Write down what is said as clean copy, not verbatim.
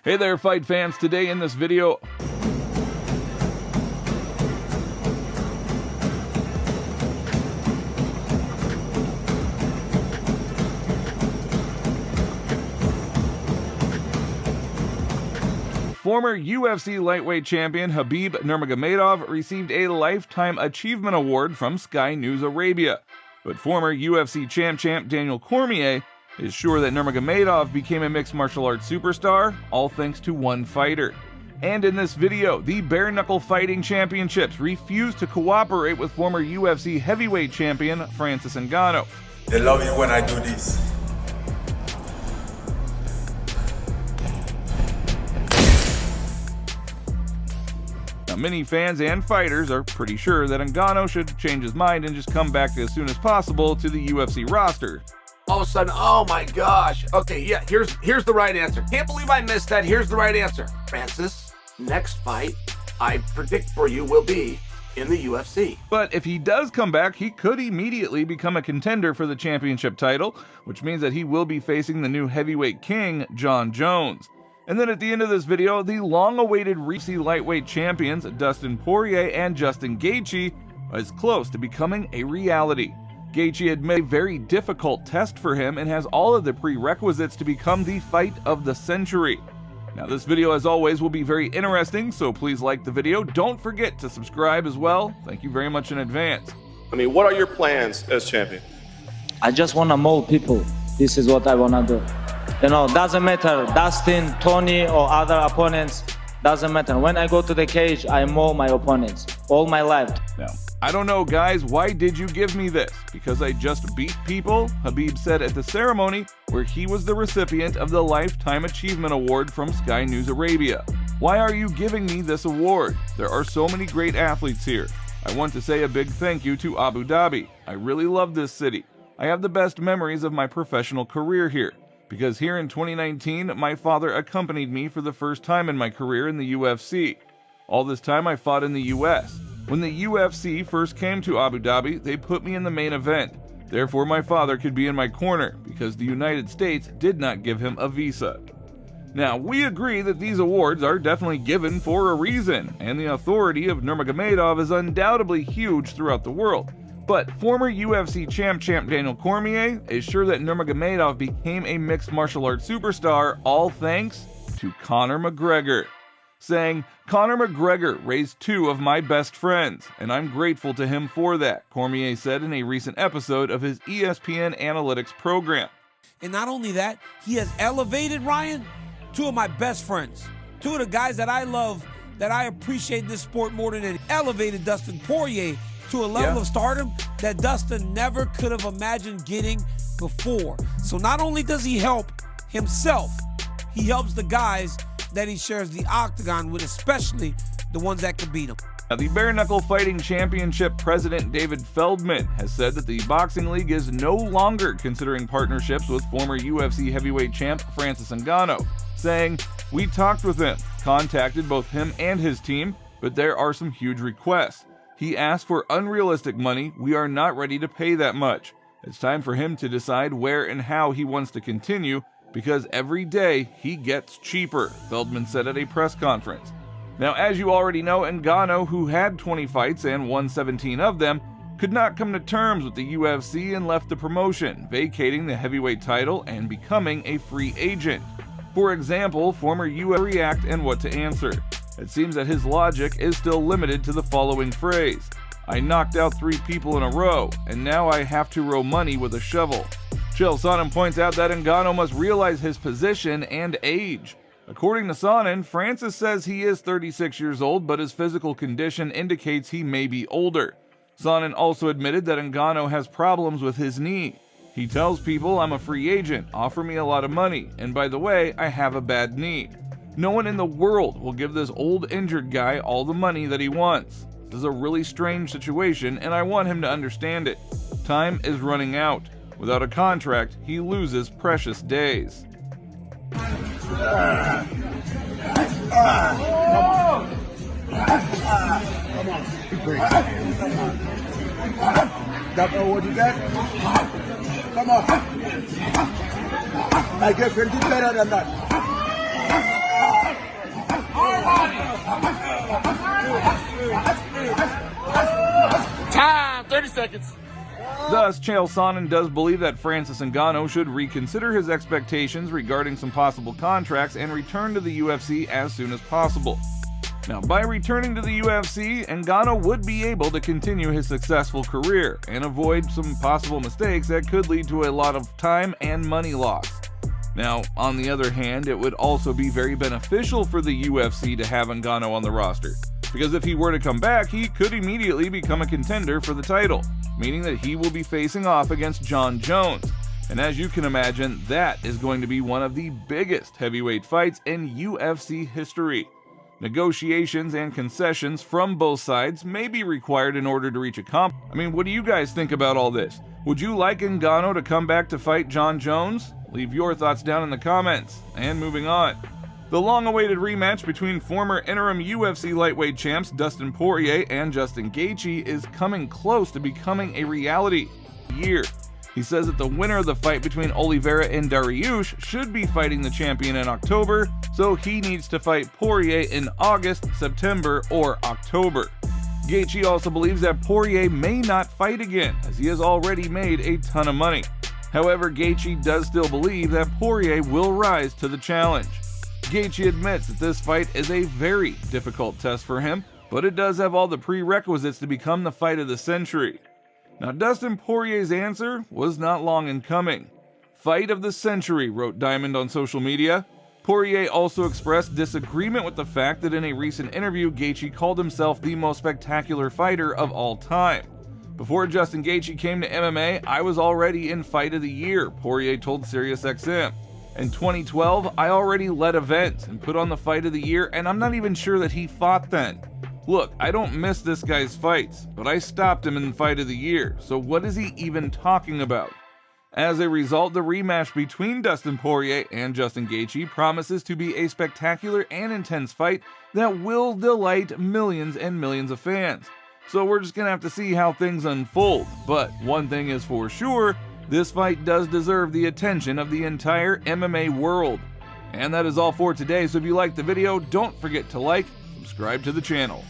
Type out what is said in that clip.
Hey there, fight fans. Today in this video, former UFC lightweight champion Khabib Nurmagomedov received a Lifetime Achievement Award from Sky News Arabia. But former UFC champ Daniel Cormier is sure that Nurmagomedov became a mixed martial arts superstar, all thanks to one fighter. And in this video, the Bare Knuckle Fighting Championships refused to cooperate with former UFC heavyweight champion Francis Ngannou. They love you when I do this. Now, many fans and fighters are pretty sure that Ngannou should change his mind and just come back as soon as possible to the UFC roster. All of a sudden, oh my gosh. Okay, yeah, here's the right answer. Can't believe I missed that. Here's the right answer. Francis, next fight, I predict for you, will be in the UFC. But if he does come back, he could immediately become a contender for the championship title, which means that he will be facing the new heavyweight king, Jon Jones. And then at the end of this video, the long-awaited UFC lightweight champions, Dustin Poirier and Gaethje, is close to becoming a reality. Gaethje had made a very difficult test for him and has all of the prerequisites to become the fight of the century. Now, this video, as always, will be very interesting, so please like the video. Don't forget to subscribe as well. Thank you very much in advance. I mean, what are your plans as champion? I just want to mold people. This is what I want to do. You know, doesn't matter, Dustin, Tony, or other opponents, doesn't matter. When I go to the cage, I mold my opponents all my life. Now, I don't know, guys, why did you give me this? Because I just beat people? Khabib said at the ceremony where he was the recipient of the Lifetime Achievement Award from Sky News Arabia. Why are you giving me this award? There are so many great athletes here. I want to say a big thank you to Abu Dhabi. I really love this city. I have the best memories of my professional career here. Because here in 2019, my father accompanied me for the first time in my career in the UFC. All this time I fought in the US. When the UFC first came to Abu Dhabi, they put me in the main event. Therefore, my father could be in my corner because the United States did not give him a visa. Now, we agree that these awards are definitely given for a reason, and the authority of Nurmagomedov is undoubtedly huge throughout the world. But former UFC champ Daniel Cormier is sure that Nurmagomedov became a mixed martial arts superstar, all thanks to Conor McGregor. Saying, Conor McGregor raised two of my best friends, and I'm grateful to him for that, Cormier said in a recent episode of his ESPN Analytics program. And not only that, he has elevated, Ryan, two of my best friends. Two of the guys that I love, that I appreciate this sport more than it. Elevated Dustin Poirier to a level of stardom that Dustin never could have imagined getting before. So not only does he help himself, he helps the guys that he shares the octagon with, especially the ones that can beat him. Now, the Bare Knuckle Fighting Championship president David Feldman has said that the boxing league is no longer considering partnerships with former UFC heavyweight champ Francis Ngannou, saying, "We talked with him, contacted both him and his team, but there are some huge requests. He asked for unrealistic money. We are not ready to pay that much. It's time for him to decide where and how he wants to continue, because every day he gets cheaper," Feldman said at a press conference. Now, as you already know, Ngannou, who had 20 fights and won 17 of them, could not come to terms with the UFC and left the promotion, vacating the heavyweight title and becoming a free agent. For example, former UFC react and what to answer. It seems that his logic is still limited to the following phrase: "I knocked out 3 people in a row, and now I have to row money with a shovel." Chael Sonnen points out that Ngannou must realize his position and age. According to Sonnen, Francis says he is 36 years old, but his physical condition indicates he may be older. Sonnen also admitted that Ngannou has problems with his knee. He tells people, "I'm a free agent, offer me a lot of money, and by the way, I have a bad knee." No one in the world will give this old injured guy all the money that he wants. This is a really strange situation, and I want him to understand it. Time is running out. Without a contract, he loses precious days. That's all what you got? Come on. I guess we'll do better than that. seconds. Thus, Chael Sonnen does believe that Francis Ngannou should reconsider his expectations regarding some possible contracts and return to the UFC as soon as possible. Now, by returning to the UFC, Ngannou would be able to continue his successful career and avoid some possible mistakes that could lead to a lot of time and money loss. Now, on the other hand, it would also be very beneficial for the UFC to have Ngannou on the roster, because if he were to come back, he could immediately become a contender for the title, meaning that he will be facing off against Jon Jones. And as you can imagine, that is going to be one of the biggest heavyweight fights in UFC history. Negotiations and concessions from both sides may be required in order to reach a compromise. I mean, what do you guys think about all this? Would you like Ngannou to come back to fight Jon Jones? Leave your thoughts down in the comments. And moving on. The long-awaited rematch between former interim UFC lightweight champs Dustin Poirier and Justin Gaethje is coming close to becoming a reality. He says that the winner of the fight between Oliveira and Dariush should be fighting the champion in October, so he needs to fight Poirier in August, September, or October. Gaethje also believes that Poirier may not fight again, as he has already made a ton of money. However, Gaethje does still believe that Poirier will rise to the challenge. Gaethje admits that this fight is a very difficult test for him, but it does have all the prerequisites to become the fight of the century. Now, Dustin Poirier's answer was not long in coming. "Fight of the century," wrote Diamond on social media. Poirier also expressed disagreement with the fact that in a recent interview, Gaethje called himself the most spectacular fighter of all time. "Before Justin Gaethje came to MMA, I was already in Fight of the Year," Poirier told SiriusXM. "In 2012, I already led events and put on the Fight of the Year, and I'm not even sure that he fought then. Look, I don't miss this guy's fights, but I stopped him in the Fight of the Year, so what is he even talking about?" As a result, the rematch between Dustin Poirier and Justin Gaethje promises to be a spectacular and intense fight that will delight millions and millions of fans. So we're just gonna have to see how things unfold, but one thing is for sure, this fight does deserve the attention of the entire MMA world. And that is all for today, so if you liked the video, don't forget to like, subscribe to the channel.